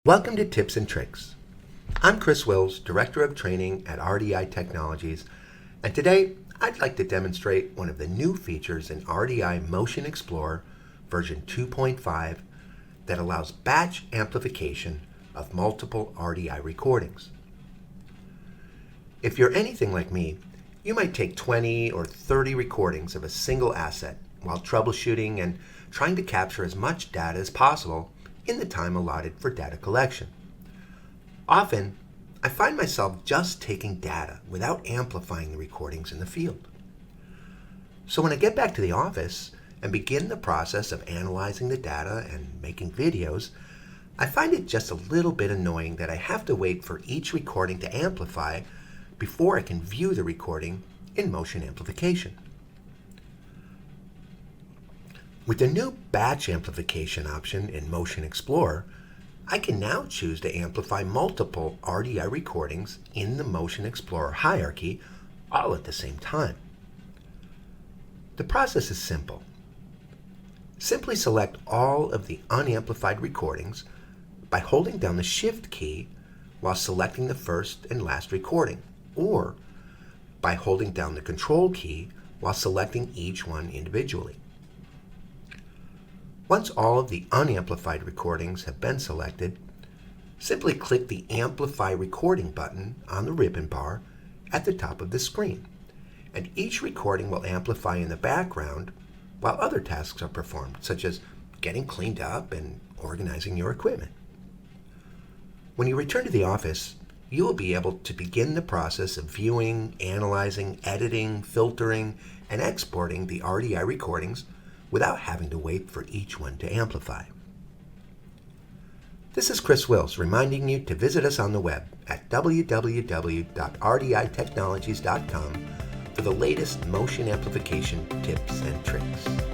Welcome to Tips and Tricks. I'm Chris Wills, Director of Training at RDI Technologies, and today I'd like to demonstrate one of the new features in RDI Motion Explorer version 2.5 that allows batch amplification of multiple RDI recordings. If you're anything like me, you might take 20 or 30 recordings of a single asset while troubleshooting and trying to capture as much data as possible in the time allotted for data collection. Often, I find myself just taking data without amplifying the recordings in the field. So when I get back to the office and begin the process of analyzing the data and making videos, I find it just a little bit annoying that I have to wait for each recording to amplify before I can view the recording in motion amplification. With the new batch amplification option in Motion Explorer, I can now choose to amplify multiple RDI recordings in the Motion Explorer hierarchy all at the same time. The process is simple. Simply select all of the unamplified recordings by holding down the Shift key while selecting the first and last recording, or by holding down the Control key while selecting each one individually. Once all of the unamplified recordings have been selected, simply click the Amplify Recording button on the ribbon bar at the top of the screen, and each recording will amplify in the background while other tasks are performed, such as getting cleaned up and organizing your equipment. When you return to the office, you will be able to begin the process of viewing, analyzing, editing, filtering, and exporting the RDI recordings without having to wait for each one to amplify. This is Chris Wills reminding you to visit us on the web at www.rditechnologies.com for the latest motion amplification tips and tricks.